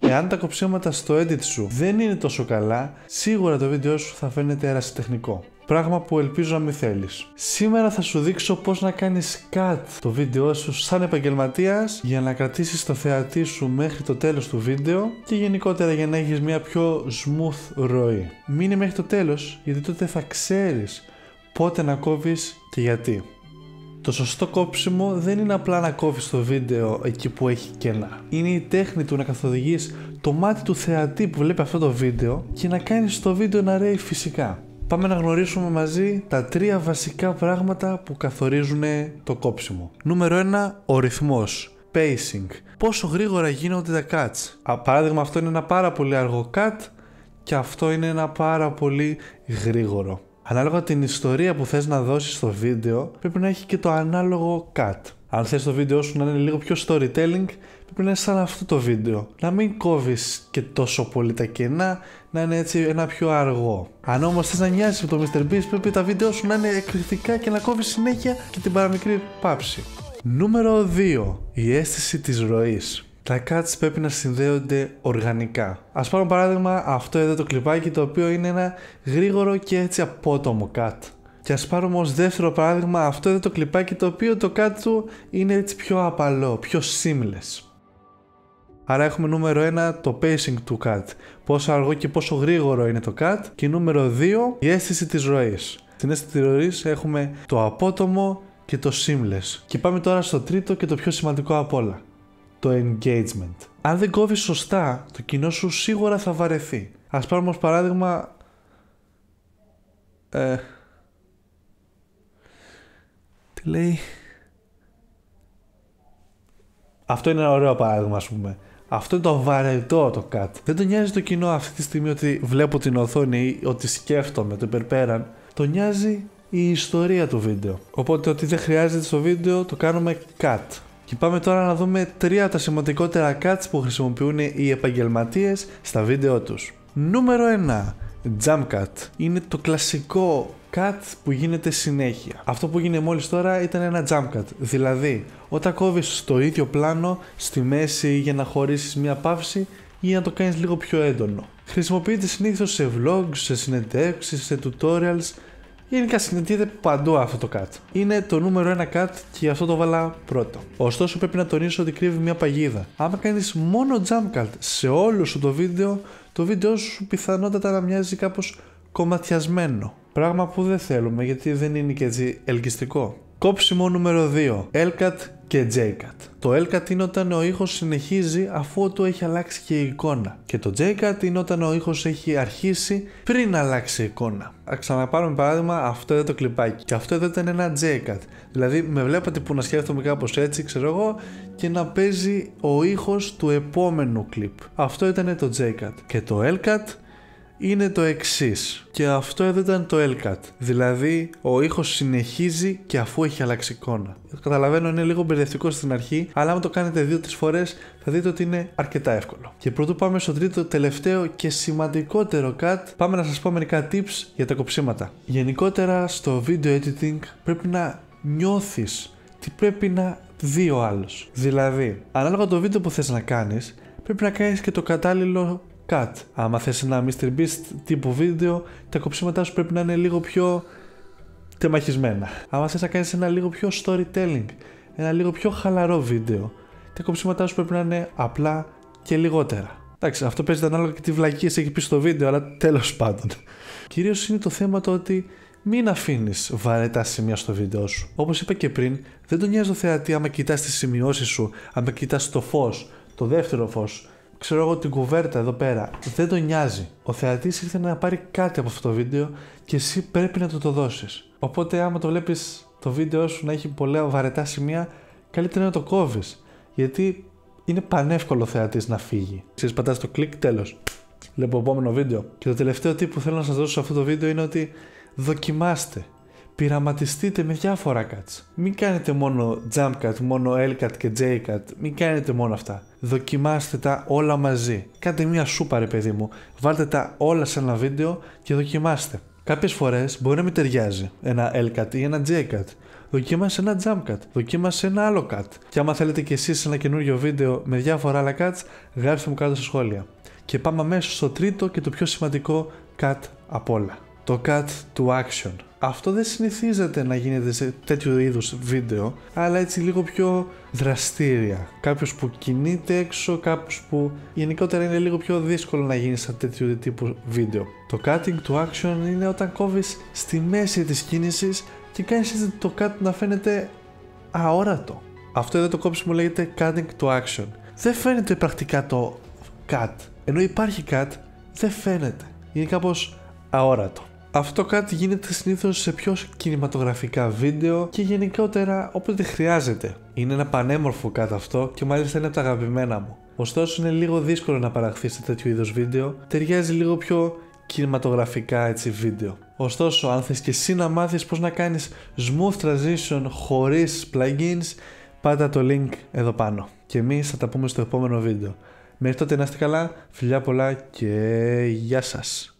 Εάν τα κοψίματα στο edit σου δεν είναι τόσο καλά, σίγουρα το βίντεο σου θα φαίνεται ερασιτεχνικό. Πράγμα που ελπίζω να μην θέλεις. Σήμερα θα σου δείξω πώς να κάνεις cut το βίντεο σου σαν επαγγελματίας για να κρατήσεις το θεατή σου μέχρι το τέλος του βίντεο και γενικότερα για να έχεις μια πιο smooth ροή. Μείνε μέχρι το τέλος γιατί τότε θα ξέρεις πότε να κόβεις και γιατί. Το σωστό κόψιμο δεν είναι απλά να κόβεις το βίντεο εκεί που έχει κενά. Είναι η τέχνη του να καθοδηγείς το μάτι του θεατή που βλέπει αυτό το βίντεο και να κάνεις το βίντεο να ρέει φυσικά. Πάμε να γνωρίσουμε μαζί τα 3 βασικά πράγματα που καθορίζουν το κόψιμο. Νούμερο 1. Ο ρυθμός. Pacing. Πόσο γρήγορα γίνονται τα cuts. Παράδειγμα, αυτό είναι ένα πάρα πολύ αργό cut και αυτό είναι ένα πάρα πολύ γρήγορο. Ανάλογα την ιστορία που θες να δώσεις στο βίντεο, πρέπει να έχει και το ανάλογο cut. Αν θες το βίντεο σου να είναι λίγο πιο storytelling, πρέπει να είναι σαν αυτό το βίντεο. Να μην κόβεις και τόσο πολύ τα κενά, να είναι έτσι ένα πιο αργό. Αν όμως θες να νοιάζεις με το MrBeast, πρέπει τα βίντεο σου να είναι εκρηκτικά και να κόβεις συνέχεια και την παραμικρή πάυση. Νούμερο 2. Η αίσθηση της ροής. Τα cuts πρέπει να συνδέονται οργανικά. Ας πάρουμε παράδειγμα αυτό εδώ το κλιπάκι, το οποίο είναι ένα γρήγορο και έτσι απότομο cut. Και ας πάρουμε ως δεύτερο παράδειγμα αυτό εδώ το κλιπάκι, το οποίο το cut του είναι έτσι πιο απαλό, πιο seamless. Άρα έχουμε νούμερο 1 το pacing του cut, πόσο αργό και πόσο γρήγορο είναι το cut, και νούμερο 2 η αίσθηση της ροής. Στην αίσθηση της ροής έχουμε το απότομο και το seamless. Και πάμε τώρα στο τρίτο και το πιο σημαντικό απ' όλα. Το engagement. Αν δεν κόβεις σωστά, το κοινό σου σίγουρα θα βαρεθεί. Ας πάρουμε ως παράδειγμα τι λέει. Αυτό είναι ένα ωραίο παράδειγμα, ας πούμε. Αυτό είναι το βαρετό το cut. Δεν τον νοιάζει το κοινό αυτή τη στιγμή ότι βλέπω την οθόνη ή ότι σκέφτομαι το υπερπέραν. Τον νοιάζει η ιστορία του βίντεο. Οπότε ότι δεν χρειάζεται στο βίντεο το κάνουμε cut. Και πάμε τώρα να δούμε 3 από τα σημαντικότερα cuts που χρησιμοποιούν οι επαγγελματίες στα βίντεο τους. Νούμερο 1. Jump cut. Είναι το κλασικό cut που γίνεται συνέχεια. Αυτό που έγινε μόλις τώρα ήταν ένα jump cut. Δηλαδή, όταν κόβεις στο ίδιο πλάνο, στη μέση για να χωρίσεις μια παύση ή να το κάνεις λίγο πιο έντονο. Χρησιμοποιείται συνήθως σε vlogs, σε συνεντεύξεις, σε tutorials. Γενικά συναντιέται παντού αυτό το cut. Είναι το νούμερο 1 cut και γι' αυτό το βάλα πρώτο. Ωστόσο πρέπει να τονίσω ότι κρύβει μια παγίδα. Άμα κάνεις μόνο jump cut σε όλο σου το βίντεο σου πιθανότατα να μοιάζει κάπως κομματιασμένο. Πράγμα που δεν θέλουμε γιατί δεν είναι και έτσι ελκυστικό. Κόψιμο νούμερο 2. L-cut και J-cut. Το L-cut είναι όταν ο ήχος συνεχίζει αφού του έχει αλλάξει και η εικόνα. Και το J-cut είναι όταν ο ήχος έχει αρχίσει πριν αλλάξει η εικόνα. Ας ξαναπάρουμε παράδειγμα αυτό εδώ το κλιπάκι. Και αυτό εδώ ήταν ένα J-cut. Δηλαδή με βλέπατε που να σκέφτομαι κάπως έτσι, ξέρω εγώ, και να παίζει ο ήχος του επόμενου κλιπ. Αυτό ήταν το J-cut. Και το L-cut είναι το εξής. Και αυτό εδώ ήταν το L-cut. Δηλαδή ο ήχος συνεχίζει και αφού έχει αλλάξει εικόνα. Καταλαβαίνω είναι λίγο μπερδευτικό στην αρχή, αλλά αν το κάνετε 2-3 φορές θα δείτε ότι είναι αρκετά εύκολο. Και πρωτού πάμε στο τρίτο, τελευταίο και σημαντικότερο cut, πάμε να σας πω μερικά tips για τα κοψίματα. Γενικότερα στο video editing πρέπει να νιώθεις τι πρέπει να δει ο άλλος. Δηλαδή, ανάλογα το βίντεο που θες να κάνεις, πρέπει να κάνεις και το κατάλληλο cut. Άμα θες ένα MrBeast τύπου βίντεο, τα κοψίματά σου πρέπει να είναι λίγο πιο τεμαχισμένα. Άμα θες να κάνεις ένα λίγο πιο storytelling, ένα λίγο πιο χαλαρό βίντεο, τα κοψίματά σου πρέπει να είναι απλά και λιγότερα. Εντάξει, αυτό παίζεται ανάλογα και τι βλακίες έχει πει στο βίντεο, αλλά τέλος πάντων. Κυρίως είναι το θέμα το ότι μην αφήνεις βαρετά σημεία στο βίντεο σου. Όπως είπα και πριν, δεν τον νοιάζει το θεατή άμα κοιτάς τις σημειώσεις σου, άμα κοιτάς το φως, το δεύτερο φως, ξέρω εγώ την κουβέρτα εδώ πέρα. Δεν τον νοιάζει. Ο θεατής ήρθε να πάρει κάτι από αυτό το βίντεο και εσύ πρέπει να του το δώσεις. Οπότε άμα το βλέπεις το βίντεο σου να έχει πολλά βαρετά σημεία, καλύτερα να το κόβεις. Γιατί είναι πανεύκολο ο θεατής να φύγει. Ξέρεις, πατάς το κλικ, τέλος. Βλέπω επόμενο βίντεο. Και το τελευταίο tip που θέλω να σας δώσω σε αυτό το βίντεο είναι ότι δοκιμάστε. Πειραματιστείτε με διάφορα cuts. Μην κάνετε μόνο jump cut, μόνο L-cut και J-cut. Μην κάνετε μόνο αυτά. Δοκιμάστε τα όλα μαζί. Κάντε μια σούπα, ρε παιδί μου. Βάλτε τα όλα σε ένα βίντεο και δοκιμάστε. Κάποιες φορές μπορεί να μην ταιριάζει ένα L-cut ή ένα J-cut. δοκίμασε ένα jump cut, δοκίμασε ένα άλλο cut. Και άμα θέλετε κι εσείς ένα καινούριο βίντεο με διάφορα άλλα cuts, γράψτε μου κάτω στα σχόλια. Και πάμε αμέσως στο τρίτο και το πιο σημαντικό cut απ' όλα. Το cut του action. Αυτό δεν συνηθίζεται να γίνεται σε τέτοιου είδους βίντεο, αλλά έτσι λίγο πιο δραστήρια. Κάποιος που κινείται έξω, κάποιος που γενικότερα είναι λίγο πιο δύσκολο να γίνει σε τέτοιου τύπου βίντεο. Το cutting του action είναι όταν κόβεις στη μέση της κίνησης και κάνεις έτσι το cut να φαίνεται αόρατο. Αυτό εδώ το κόψιμο λέγεται cutting του action. Δεν φαίνεται πρακτικά το cut. Ενώ υπάρχει cut, δεν φαίνεται. Είναι κάπως αόρατο. Αυτό το cut γίνεται συνήθως σε πιο κινηματογραφικά βίντεο και γενικότερα όποτε χρειάζεται. Είναι ένα πανέμορφο cut αυτό και μάλιστα είναι από τα αγαπημένα μου. Ωστόσο είναι λίγο δύσκολο να παραχθεί σε τέτοιου είδους βίντεο, ταιριάζει λίγο πιο κινηματογραφικά έτσι βίντεο. Ωστόσο, αν θες και εσύ να μάθεις πώς να κάνεις smooth transition χωρίς plugins, πάτα το link εδώ πάνω. Και εμείς θα τα πούμε στο επόμενο βίντεο. Μέχρι τότε να είστε καλά, φιλιά πολλά και γεια σας.